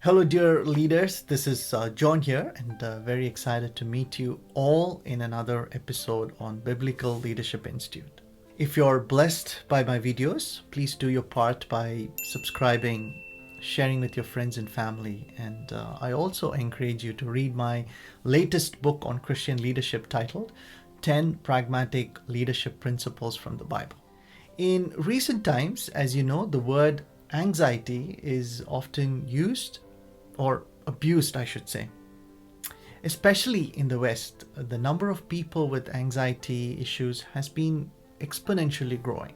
Hello, dear leaders. This is John here, and very excited to meet you all in another episode on Biblical Leadership Institute. If you're blessed by my videos, please do your part by subscribing, sharing with your friends and family. And I also encourage you to read my latest book on Christian leadership titled 10 Pragmatic Leadership Principles from the Bible. In recent times, as you know, the word anxiety is often used or abused, I should say. Especially in the West, the number of people with anxiety issues has been exponentially growing.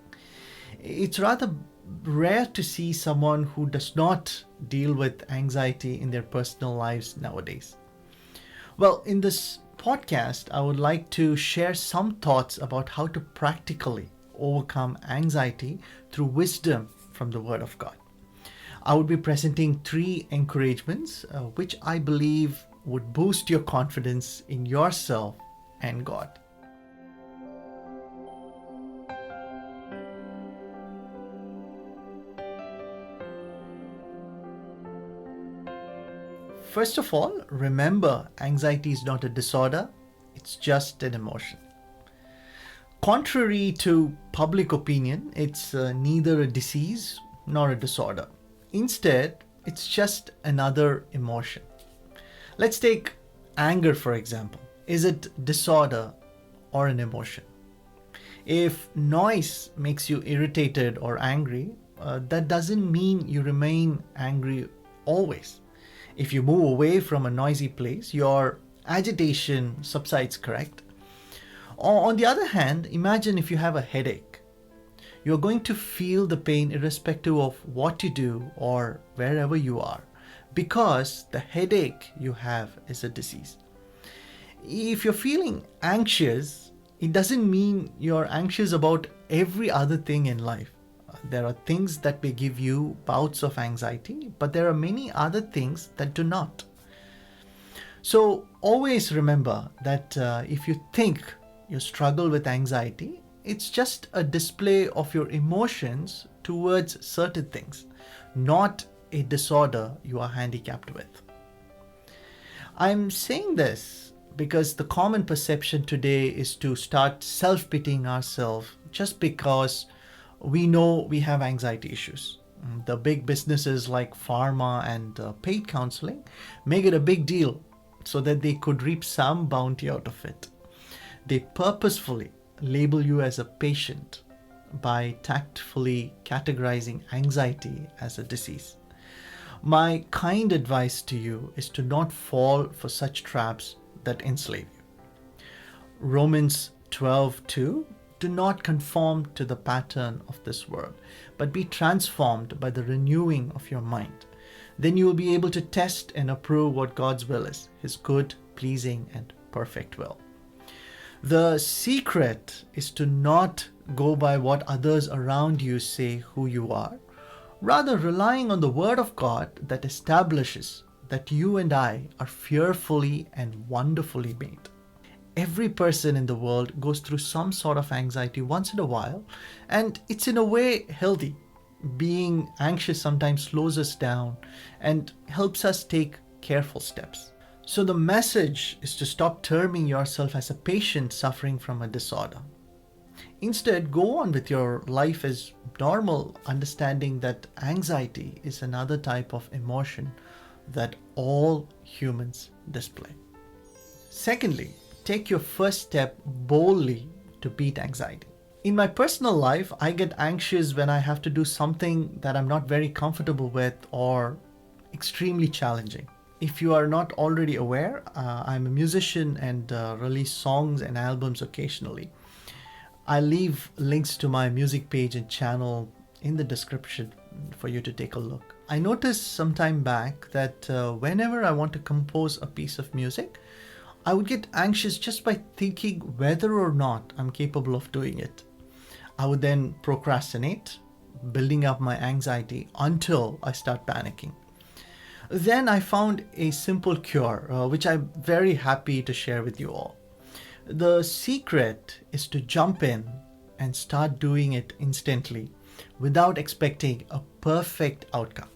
It's rather rare to see someone who does not deal with anxiety in their personal lives nowadays. Well, in this podcast, I would like to share some thoughts about how to practically overcome anxiety through wisdom from the Word of God. I would be presenting 3 encouragements which I believe would boost your confidence in yourself and God. First of all, remember anxiety is not a disorder, it's just an emotion. Contrary to public opinion, it's neither a disease nor a disorder. Instead, it's just another emotion. Let's take anger, for example. Is it disorder or an emotion? If noise makes you irritated or angry, that doesn't mean you remain angry always. If you move away from a noisy place, your agitation subsides, correct? On the other hand, imagine if you have a headache. You're going to feel the pain irrespective of what you do or wherever you are, because the headache you have is a disease. If you're feeling anxious, it doesn't mean you're anxious about every other thing in life. There are things that may give you bouts of anxiety, but there are many other things that do not. So always remember that if you think you struggle with anxiety, it's just a display of your emotions towards certain things, not a disorder you are handicapped with. I'm saying this because the common perception today is to start self-pitying ourselves just because we know we have anxiety issues. The big businesses like pharma and paid counseling make it a big deal so that they could reap some bounty out of it. They purposefully label you as a patient by tactfully categorizing anxiety as a disease. My kind advice to you is to not fall for such traps that enslave you. Romans 12:2, do not conform to the pattern of this world, but be transformed by the renewing of your mind. Then you will be able to test and approve what God's will is, His good, pleasing, and perfect will. The secret is to not go by what others around you say who you are, rather relying on the Word of God that establishes that you and I are fearfully and wonderfully made. Every person in the world goes through some sort of anxiety once in a while, and it's in a way healthy. Being anxious sometimes slows us down and helps us take careful steps. So the message is to stop terming yourself as a patient suffering from a disorder. Instead, go on with your life as normal, understanding that anxiety is another type of emotion that all humans display. Secondly, take your first step boldly to beat anxiety. In my personal life, I get anxious when I have to do something that I'm not very comfortable with or extremely challenging. If you are not already aware, I'm a musician and release songs and albums occasionally. I'll leave links to my music page and channel in the description for you to take a look. I noticed some time back that whenever I want to compose a piece of music, I would get anxious just by thinking whether or not I'm capable of doing it. I would then procrastinate, building up my anxiety until I start panicking. Then I found a simple cure, which I'm very happy to share with you all. The secret is to jump in and start doing it instantly without expecting a perfect outcome.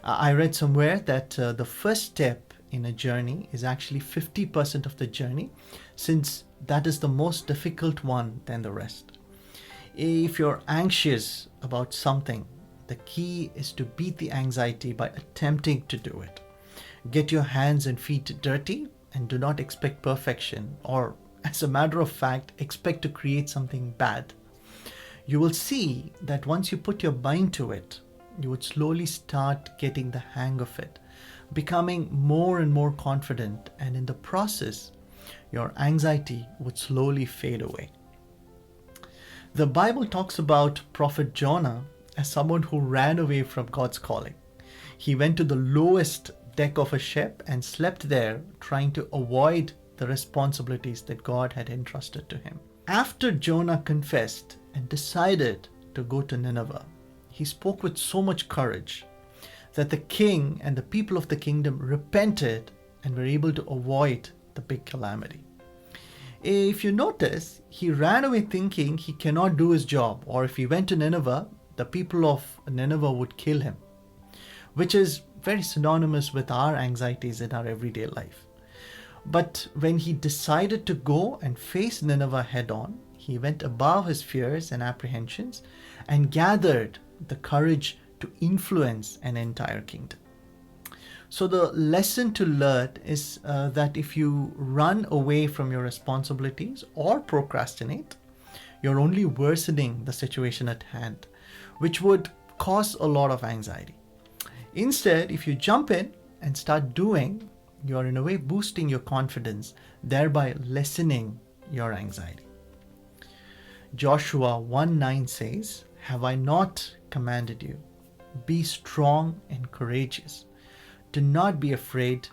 I read somewhere that the first step in a journey is actually 50% of the journey, since that is the most difficult one than the rest. If you're anxious about something, the key is to beat the anxiety by attempting to do it. Get your hands and feet dirty and do not expect perfection, or, as a matter of fact, expect to create something bad. You will see that once you put your mind to it, you would slowly start getting the hang of it, becoming more and more confident, and in the process, your anxiety would slowly fade away. The Bible talks about Prophet Jonah as someone who ran away from God's calling. He went to the lowest deck of a ship and slept there, trying to avoid the responsibilities that God had entrusted to him. After Jonah confessed and decided to go to Nineveh, he spoke with so much courage that the king and the people of the kingdom repented and were able to avoid the big calamity. If you notice, he ran away thinking he cannot do his job, or if he went to Nineveh, the people of Nineveh would kill him, which is very synonymous with our anxieties in our everyday life. But when he decided to go and face Nineveh head on, he went above his fears and apprehensions and gathered the courage to influence an entire kingdom. So the lesson to learn is that if you run away from your responsibilities or procrastinate, you're only worsening the situation at hand, which would cause a lot of anxiety. Instead, if you jump in and start doing, you are in a way boosting your confidence, thereby lessening your anxiety. Joshua 1:9 says, "Have I not commanded you? Be strong and courageous. Do not be afraid.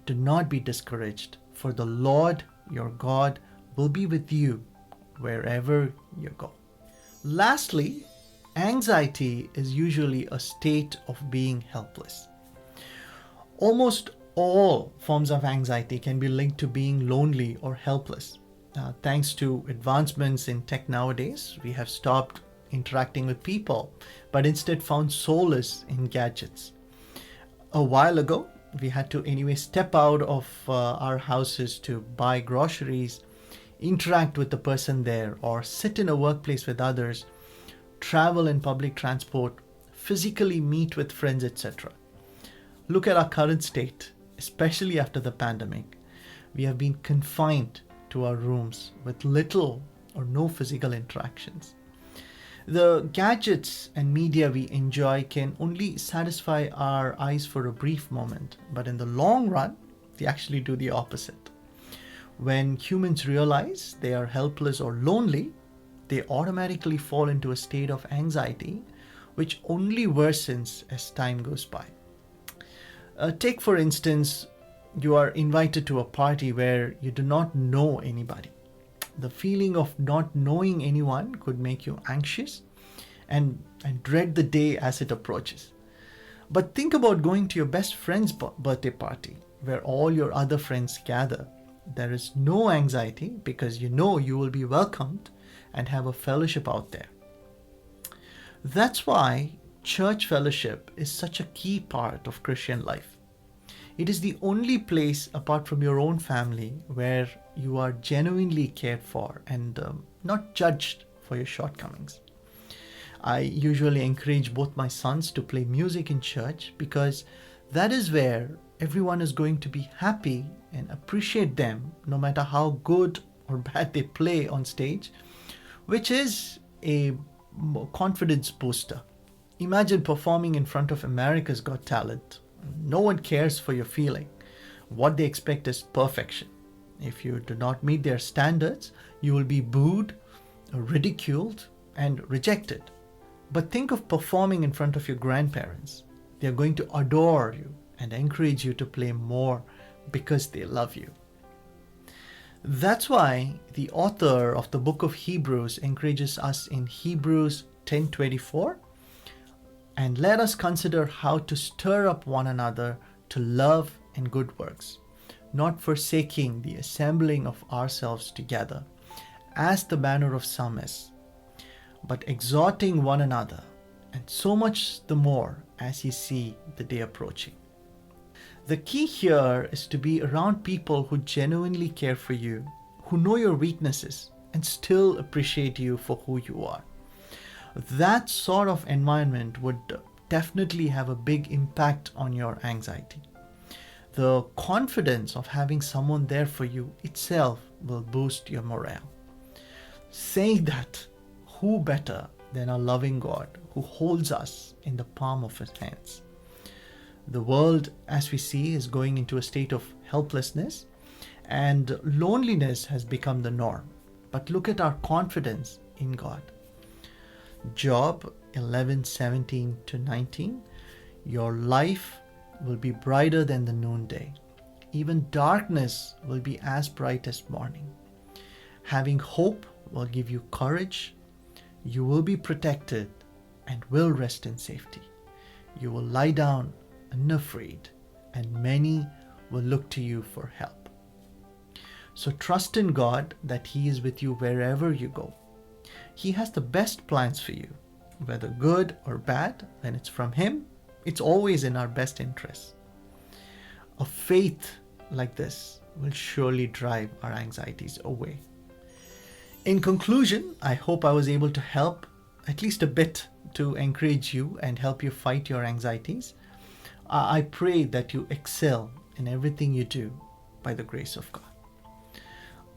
Do not be discouraged, for the Lord your God will be with you wherever you go." Lastly, anxiety is usually a state of being helpless. Almost all forms of anxiety can be linked to being lonely or helpless. Thanks to advancements in tech nowadays, we have stopped interacting with people, but instead found solace in gadgets. A while ago, we had to anyway step out of our houses to buy groceries, interact with the person there, or sit in a workplace with others, travel in public transport, physically meet with friends, etc. Look at our current state, especially after the pandemic. We have been confined to our rooms with little or no physical interactions. The gadgets and media we enjoy can only satisfy our eyes for a brief moment, but in the long run, they actually do the opposite. When humans realize they are helpless or lonely, they automatically fall into a state of anxiety, which only worsens as time goes by. Take, for instance, you are invited to a party where you do not know anybody. The feeling of not knowing anyone could make you anxious and dread the day as it approaches. But think about going to your best friend's birthday party where all your other friends gather. There is no anxiety because you know you will be welcomed and have a fellowship out there. That's why church fellowship is such a key part of Christian life. It is the only place apart from your own family where you are genuinely cared for and not judged for your shortcomings. I usually encourage both my sons to play music in church because that is where everyone is going to be happy and appreciate them no matter how good or bad they play on stage, which is a confidence booster. Imagine performing in front of America's Got Talent. No one cares for your feeling. What they expect is perfection. If you do not meet their standards, you will be booed, ridiculed, and rejected. But think of performing in front of your grandparents. They are going to adore you and encourage you to play more because they love you. That's why the author of the book of Hebrews encourages us in Hebrews 10:24, and let us consider how to stir up one another to love and good works, not forsaking the assembling of ourselves together, as the manner of some is, but exhorting one another, and so much the more as you see the day approaching. The key here is to be around people who genuinely care for you, who know your weaknesses and still appreciate you for who you are. That sort of environment would definitely have a big impact on your anxiety. The confidence of having someone there for you itself will boost your morale. Saying that, who better than a loving God who holds us in the palm of his hands? The world, as we see, is going into a state of helplessness, and loneliness has become the norm. But look at our confidence in God. Job 11:17 to 19. Your life will be brighter than the noonday. Even darkness will be as bright as morning. Having hope will give you courage. You will be protected and will rest in safety. You will lie down unafraid, and many will look to you for help. So trust in God that He is with you wherever you go. He has the best plans for you, whether good or bad. When it's from Him, it's always in our best interests. A faith like this will surely drive our anxieties away. In conclusion, I hope I was able to help at least a bit to encourage you and help you fight your anxieties. I pray that you excel in everything you do by the grace of God.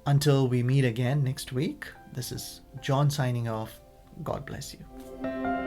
Until we meet again next week, this is John signing off. God bless you.